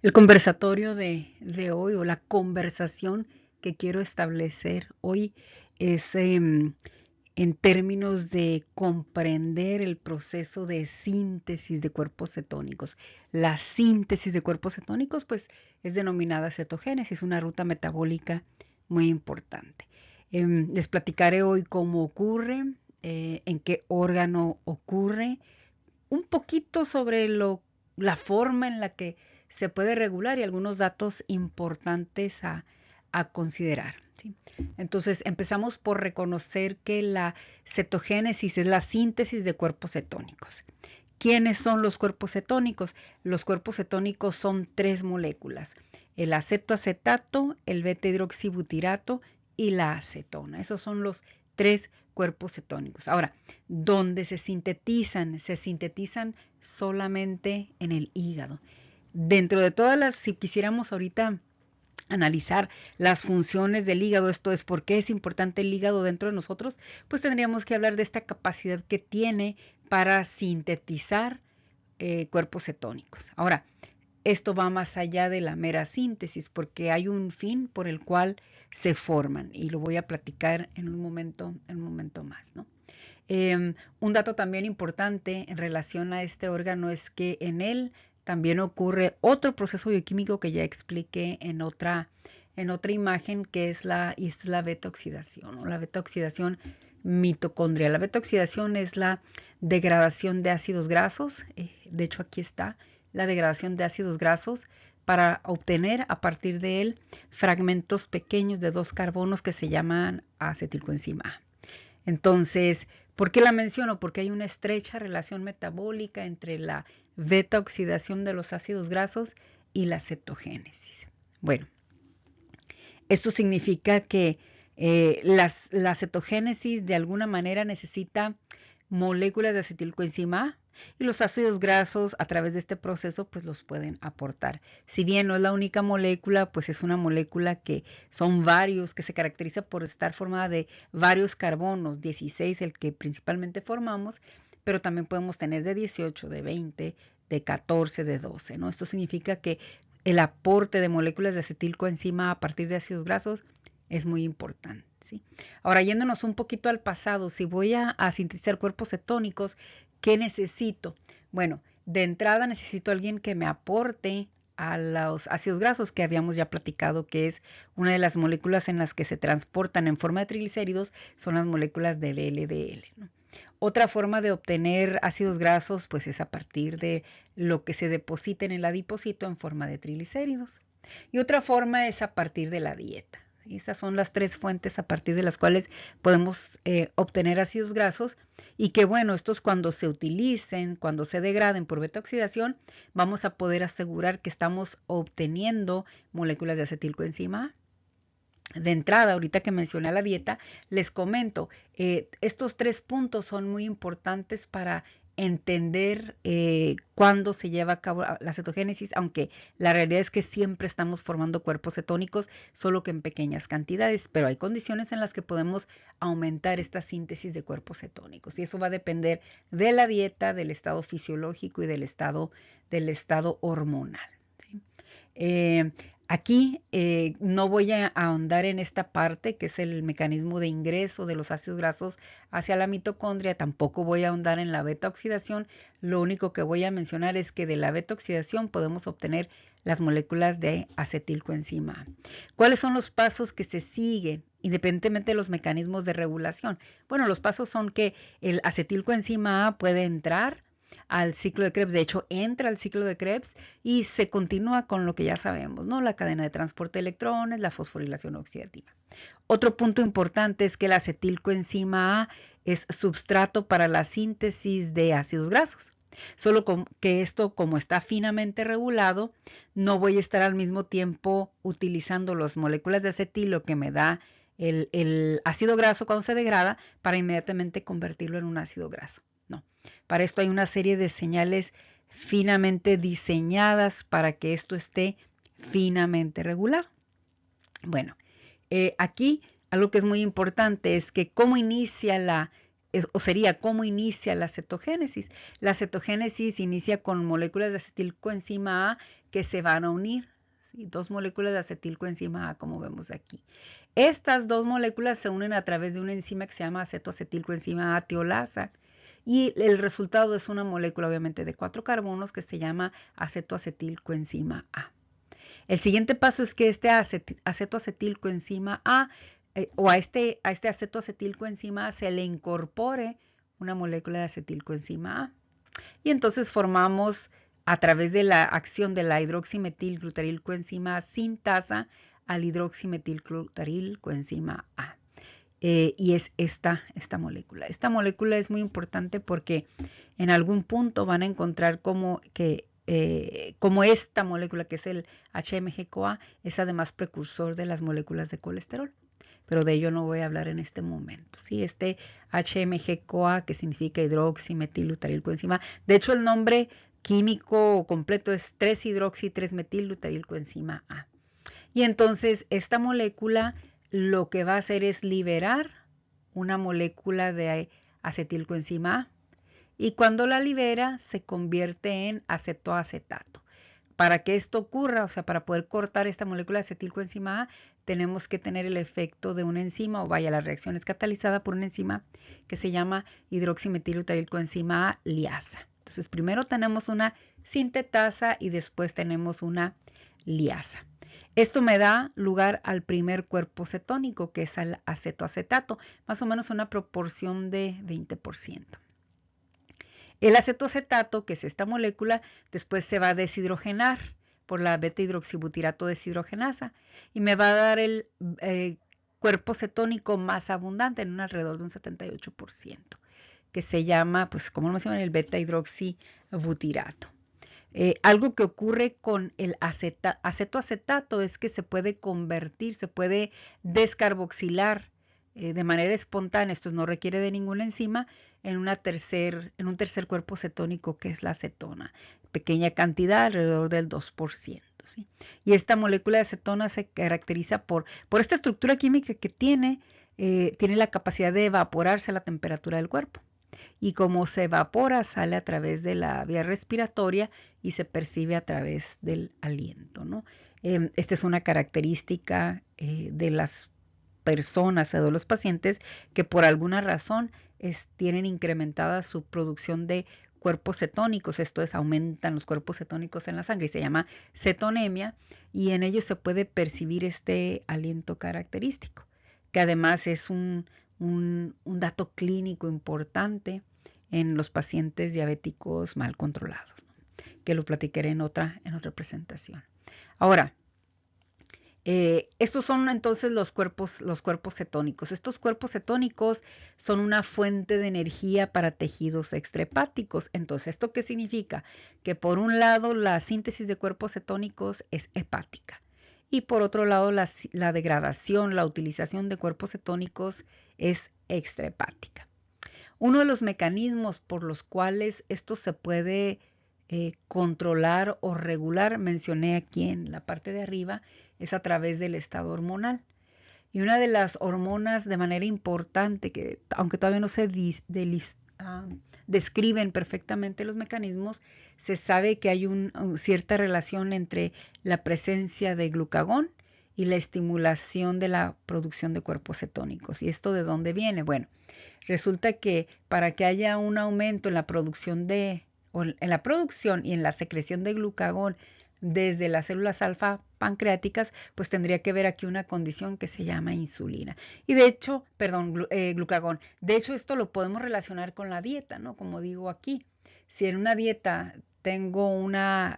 El conversatorio de hoy o la conversación que quiero establecer hoy es en términos de comprender el proceso de síntesis de cuerpos cetónicos. La síntesis de cuerpos cetónicos pues es denominada cetogénesis, una ruta metabólica muy importante. Les platicaré hoy cómo ocurre, en qué órgano ocurre, un poquito sobre la forma en la que se puede regular y algunos datos importantes a considerar. ¿Sí? Entonces empezamos por reconocer que la cetogénesis es la síntesis de cuerpos cetónicos. ¿Quiénes son los cuerpos cetónicos? Los cuerpos cetónicos son tres moléculas: el acetoacetato, el beta-hidroxibutirato y la acetona. Esos son los tres cuerpos cetónicos. Ahora, ¿dónde se sintetizan? Se sintetizan solamente en el hígado. Dentro de todas las, si quisiéramos ahorita analizar las funciones del hígado, esto es, por qué es importante el hígado dentro de nosotros, pues tendríamos que hablar de esta capacidad que tiene para sintetizar cuerpos cetónicos. Ahora, esto va más allá de la mera síntesis porque hay un fin por el cual se forman y lo voy a platicar en un momento más, ¿no? Un dato también importante en relación a este órgano es que en él también ocurre otro proceso bioquímico que ya expliqué en otra imagen, que es la beta-oxidación, o la beta-oxidación mitocondrial. La beta-oxidación es la degradación de ácidos grasos, de hecho aquí está, la degradación de ácidos grasos para obtener a partir de él fragmentos pequeños de dos carbonos que se llaman acetilcoenzima A. Entonces, ¿por qué la menciono? Porque hay una estrecha relación metabólica entre la beta-oxidación de los ácidos grasos y la cetogénesis. Bueno, esto significa que la cetogénesis de alguna manera necesita moléculas de acetilcoenzima A y los ácidos grasos a través de este proceso pues los pueden aportar. Si bien no es la única molécula, pues es una molécula que son varios, que se caracteriza por estar formada de varios carbonos, 16 el que principalmente formamos, pero también podemos tener de 18, de 20, de 14, de 12, ¿no? Esto significa que el aporte de moléculas de acetilcoenzima a partir de ácidos grasos es muy importante. ¿Sí? Ahora, yéndonos un poquito al pasado, si voy a sintetizar cuerpos cetónicos, ¿qué necesito? Bueno, de entrada necesito a alguien que me aporte a los ácidos grasos que habíamos ya platicado, que es una de las moléculas en las que se transportan en forma de triglicéridos, son las moléculas del LDL, ¿no? Otra forma de obtener ácidos grasos pues es a partir de lo que se deposita en el adipocito en forma de triglicéridos. Y otra forma es a partir de la dieta. Estas son las tres fuentes a partir de las cuales podemos obtener ácidos grasos y que bueno, estos cuando se utilicen, cuando se degraden por beta-oxidación, vamos a poder asegurar que estamos obteniendo moléculas de acetilcoenzima A. De entrada, ahorita que mencioné la dieta, les comento, estos tres puntos son muy importantes para entender cuándo se lleva a cabo la cetogénesis, aunque la realidad es que siempre estamos formando cuerpos cetónicos, solo que en pequeñas cantidades, pero hay condiciones en las que podemos aumentar esta síntesis de cuerpos cetónicos y eso va a depender de la dieta, del estado fisiológico y del estado hormonal. ¿Sí? Eh, Aquí no voy a ahondar en esta parte que es el mecanismo de ingreso de los ácidos grasos hacia la mitocondria, tampoco voy a ahondar en la beta-oxidación, lo único que voy a mencionar es que de la beta-oxidación podemos obtener las moléculas de acetilcoenzima A. ¿Cuáles son los pasos que se siguen independientemente de los mecanismos de regulación? Bueno, los pasos son que el acetilcoenzima A puede entrar al ciclo de Krebs, de hecho entra al ciclo de Krebs y se continúa con lo que ya sabemos, ¿no? La cadena de transporte de electrones, la fosforilación oxidativa. Otro punto importante es que la acetilcoenzima A es substrato para la síntesis de ácidos grasos. Solo que esto, como está finamente regulado, no voy a estar al mismo tiempo utilizando las moléculas de acetilo que me da el ácido graso cuando se degrada para inmediatamente convertirlo en un ácido graso. No, para esto hay una serie de señales finamente diseñadas para que esto esté finamente regulado. Bueno, aquí algo que es muy importante es que cómo inicia o sería cómo inicia la cetogénesis. La cetogénesis inicia con moléculas de acetilcoenzima A que se van a unir. ¿Sí? Dos moléculas de acetilcoenzima A, como vemos aquí. Estas dos moléculas se unen a través de una enzima que se llama acetoacetilcoenzima A tiolasa. Y el resultado es una molécula, obviamente, de 4 carbonos que se llama acetoacetilcoenzima A. El siguiente paso es que este acetoacetilcoenzima A o a este acetoacetilcoenzima A se le incorpore una molécula de acetilcoenzima A. Y entonces formamos, a través de la acción de la hidroximetilglutarilcoenzima A sintasa al hidroximetilglutarilcoenzima A. Y es esta molécula. Esta molécula es muy importante porque en algún punto van a encontrar como esta molécula, que es el HMG-CoA, es además precursor de las moléculas de colesterol. Pero de ello no voy a hablar en este momento. ¿Sí? Este HMG-CoA, que significa hidroximetilglutarilcoenzima. De hecho, el nombre químico completo es 3-hidroxi-3-metilglutarilcoenzima A. Y entonces esta molécula lo que va a hacer es liberar una molécula de acetilcoenzima A. Y cuando la libera, se convierte en acetoacetato. Para que esto ocurra, o sea, para poder cortar esta molécula de acetilcoenzima A, tenemos que tener el efecto de una enzima, o vaya, la reacción es catalizada por una enzima que se llama hidroximetilglutarilcoenzima A liasa. Entonces, primero tenemos una sintetasa y después tenemos una liasa. Esto me da lugar al primer cuerpo cetónico, que es el acetoacetato, más o menos una proporción de 20%. El acetoacetato, que es esta molécula, después se va a deshidrogenar por la beta-hidroxibutirato deshidrogenasa y me va a dar el cuerpo cetónico más abundante, en un alrededor de un 78%, que se llama, pues como lo mencioné, el beta-hidroxibutirato. Algo que ocurre con el acetoacetato es que se puede convertir, se puede descarboxilar de manera espontánea, esto no requiere de ninguna enzima, en un tercer cuerpo cetónico, que es la acetona. Pequeña cantidad, alrededor del 2%. ¿Sí? Y esta molécula de acetona se caracteriza por esta estructura química que tiene la capacidad de evaporarse a la temperatura del cuerpo. Y como se evapora, sale a través de la vía respiratoria y se percibe a través del aliento, ¿no? Esta es una característica de las personas o de los pacientes que por alguna razón tienen incrementada su producción de cuerpos cetónicos, esto es, aumentan los cuerpos cetónicos en la sangre y se llama cetonemia, y en ellos se puede percibir este aliento característico, que además es un dato clínico importante en los pacientes diabéticos mal controlados, ¿no? Que lo platicaré en otra presentación. Ahora, estos son entonces los cuerpos cetónicos. Estos cuerpos cetónicos son una fuente de energía para tejidos extrahepáticos. Entonces, ¿esto qué significa? Que por un lado la síntesis de cuerpos cetónicos es hepática y por otro lado la degradación, la utilización de cuerpos cetónicos es extrahepática. Uno de los mecanismos por los cuales esto se puede controlar o regular, mencioné aquí en la parte de arriba, es a través del estado hormonal. Y una de las hormonas de manera importante, que aunque todavía no se describen perfectamente los mecanismos, se sabe que hay cierta relación entre la presencia de glucagón y la estimulación de la producción de cuerpos cetónicos. ¿Y esto de dónde viene? Bueno, resulta que para que haya un aumento en la producción y en la secreción de glucagón desde las células alfa pancreáticas, pues tendría que haber aquí una condición que se llama insulina. Y de hecho, glucagón. De hecho, esto lo podemos relacionar con la dieta, ¿no? Como digo aquí, si en una dieta tengo una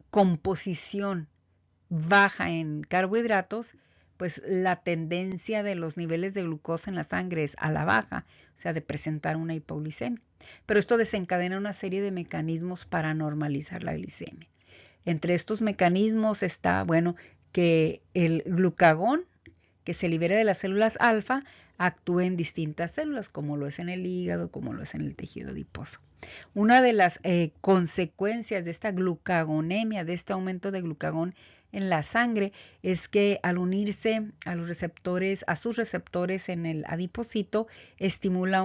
composición baja en carbohidratos, pues la tendencia de los niveles de glucosa en la sangre es a la baja, o sea, de presentar una hipoglicemia. Pero esto desencadena una serie de mecanismos para normalizar la glicemia. Entre estos mecanismos está, bueno, que el glucagón que se libera de las células alfa actúe en distintas células, como lo es en el hígado, como lo es en el tejido adiposo. Una de las consecuencias de esta glucagonemia, de este aumento de glucagón en la sangre, es que al unirse a los receptores, a sus receptores en el adipocito, estimula a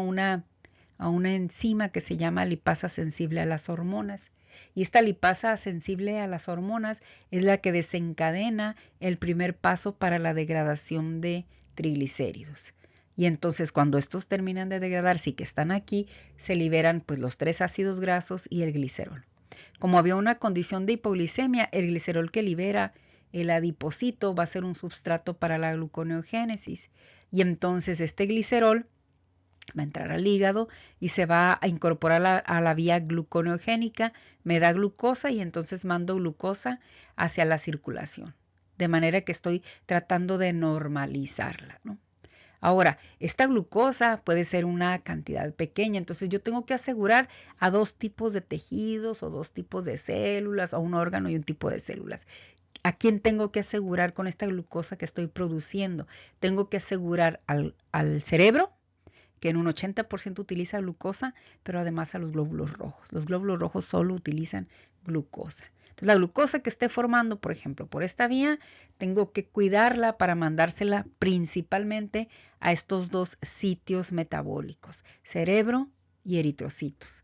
una enzima que se llama lipasa sensible a las hormonas. Y esta lipasa sensible a las hormonas es la que desencadena el primer paso para la degradación de triglicéridos. Y entonces cuando estos terminan de degradarse y que están aquí, se liberan pues los 3 ácidos grasos y el glicerol. Como había una condición de hipoglicemia, el glicerol que libera el adipocito va a ser un substrato para la gluconeogénesis. Y entonces este glicerol va a entrar al hígado y se va a incorporar a la vía gluconeogénica, me da glucosa y entonces mando glucosa hacia la circulación. De manera que estoy tratando de normalizarla, ¿no? Ahora, esta glucosa puede ser una cantidad pequeña, entonces yo tengo que asegurar a 2 tipos de tejidos o 2 tipos de células o un órgano y un tipo de células. ¿A quién tengo que asegurar con esta glucosa que estoy produciendo? Tengo que asegurar al cerebro, que en un 80% utiliza glucosa, pero además a los glóbulos rojos. Los glóbulos rojos solo utilizan glucosa. Entonces, la glucosa que esté formando, por ejemplo, por esta vía, tengo que cuidarla para mandársela principalmente a estos 2 sitios metabólicos, cerebro y eritrocitos.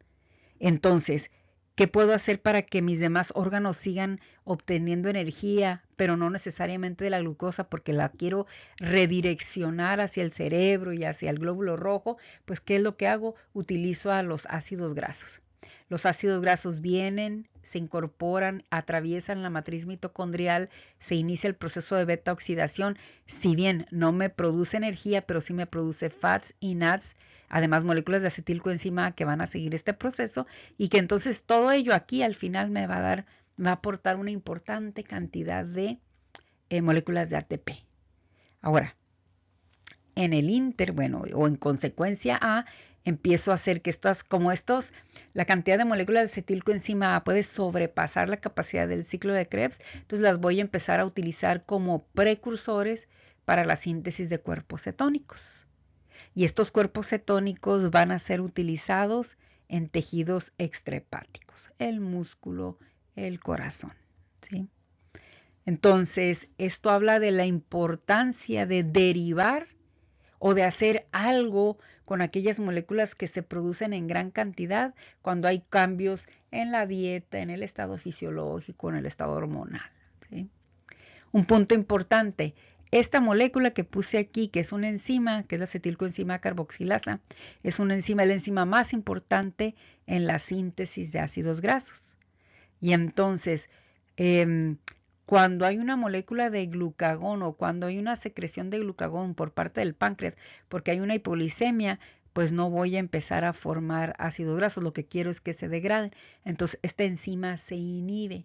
Entonces, ¿qué puedo hacer para que mis demás órganos sigan obteniendo energía, pero no necesariamente de la glucosa porque la quiero redireccionar hacia el cerebro y hacia el glóbulo rojo? Pues, ¿qué es lo que hago? Utilizo a los ácidos grasos. Los ácidos grasos vienen, se incorporan, atraviesan la matriz mitocondrial, se inicia el proceso de beta oxidación. Si bien no me produce energía, pero sí me produce fats y NADs, además moléculas de acetilcoenzima que van a seguir este proceso y que entonces todo ello aquí al final me va a aportar una importante cantidad de moléculas de ATP. Ahora, en el inter, bueno, o en consecuencia a, empiezo a hacer que la cantidad de moléculas de acetilcoenzima A puede sobrepasar la capacidad del ciclo de Krebs, entonces las voy a empezar a utilizar como precursores para la síntesis de cuerpos cetónicos. Y estos cuerpos cetónicos van a ser utilizados en tejidos extrahepáticos, el músculo, el corazón, ¿sí? Entonces, esto habla de la importancia de derivar o de hacer algo con aquellas moléculas que se producen en gran cantidad cuando hay cambios en la dieta, en el estado fisiológico, en el estado hormonal, ¿sí? Un punto importante, esta molécula que puse aquí, que es una enzima, que es la acetilcoenzima carboxilasa, es una enzima, la enzima más importante en la síntesis de ácidos grasos. Y entonces, cuando hay una molécula de glucagón o cuando hay una secreción de glucagón por parte del páncreas, porque hay una hipoglicemia, pues no voy a empezar a formar ácidos grasos, lo que quiero es que se degraden. Entonces, esta enzima se inhibe.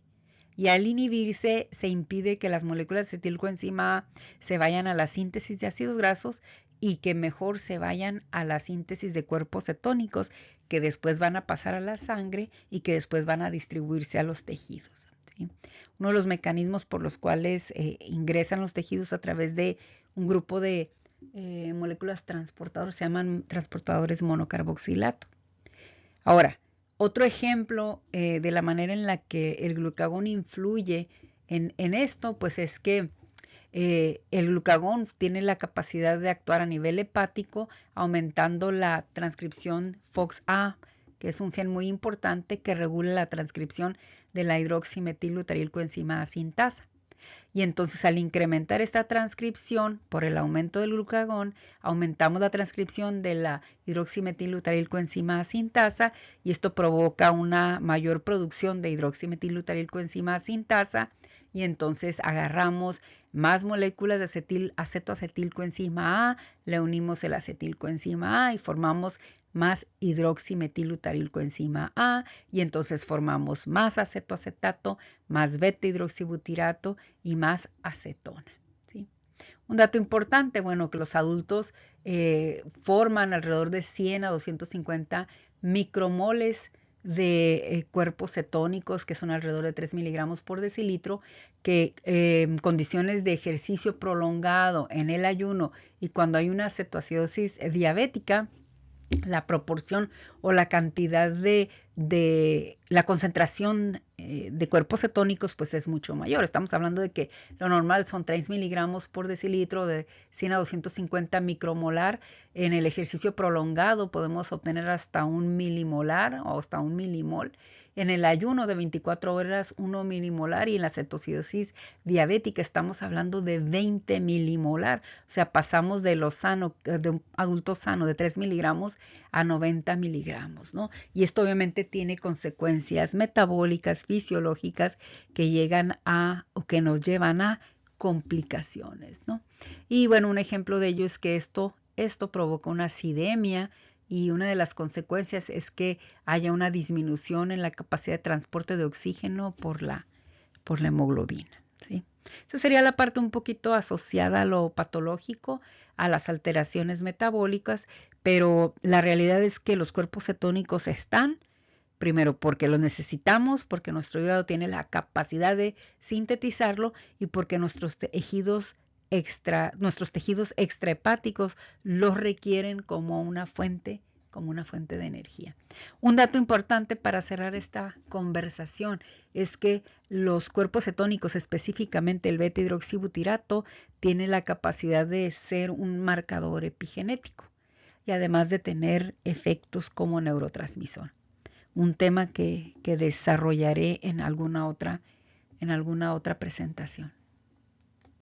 Y al inhibirse, se impide que las moléculas de acetilcoenzima A se vayan a la síntesis de ácidos grasos y que mejor se vayan a la síntesis de cuerpos cetónicos, que después van a pasar a la sangre y que después van a distribuirse a los tejidos, ¿sí? Uno de los mecanismos por los cuales ingresan los tejidos a través de un grupo de moléculas transportadoras se llaman transportadores monocarboxilato. Ahora, otro ejemplo de la manera en la que el glucagón influye en esto, pues es que el glucagón tiene la capacidad de actuar a nivel hepático, aumentando la transcripción FOXA, que es un gen muy importante que regula la transcripción de la hidroximetilglutarilcoenzima A sintasa. Y entonces al incrementar esta transcripción por el aumento del glucagón, aumentamos la transcripción de la hidroximetilglutarilcoenzima A sintasa y esto provoca una mayor producción de hidroximetilglutarilcoenzima A sintasa y entonces agarramos más moléculas de acetoacetilcoenzima A, le unimos el acetilcoenzima A y formamos más hidroximetilglutarilcoenzima A y entonces formamos más acetoacetato, más beta hidroxibutirato y más acetona, ¿sí? Un dato importante, bueno, que los adultos forman alrededor de 100 a 250 micromoles cuerpos cetónicos, que son alrededor de 3 miligramos por decilitro, que en condiciones de ejercicio prolongado en el ayuno y cuando hay una cetoacidosis diabética, la proporción o la cantidad de la concentración de cuerpos cetónicos pues es mucho mayor. Estamos hablando de que lo normal son 3 miligramos por decilitro, de 100 a 250 micromolar. En el ejercicio prolongado podemos obtener hasta 1 milimolar o hasta 1 milimol. En el ayuno de 24 horas 1 milimolar, y en la cetoacidosis diabética estamos hablando de 20 milimolar. O sea, pasamos de un adulto sano de 3 miligramos a 90 miligramos, ¿no? Y esto obviamente tiene consecuencias metabólicas, fisiológicas que llegan a o que nos llevan a complicaciones, ¿no? Y bueno, un ejemplo de ello es que esto provoca una acidemia, y una de las consecuencias es que haya una disminución en la capacidad de transporte de oxígeno por la hemoglobina, ¿sí? Esa sería la parte un poquito asociada a lo patológico, a las alteraciones metabólicas, pero la realidad es que los cuerpos cetónicos están, primero porque los necesitamos, porque nuestro hígado tiene la capacidad de sintetizarlo y porque nuestros tejidos extrahepáticos los requieren como una fuente de energía. Un dato importante para cerrar esta conversación es que los cuerpos cetónicos, específicamente el beta-hidroxibutirato, tiene la capacidad de ser un marcador epigenético y además de tener efectos como neurotransmisor. Un tema que desarrollaré en alguna otra presentación.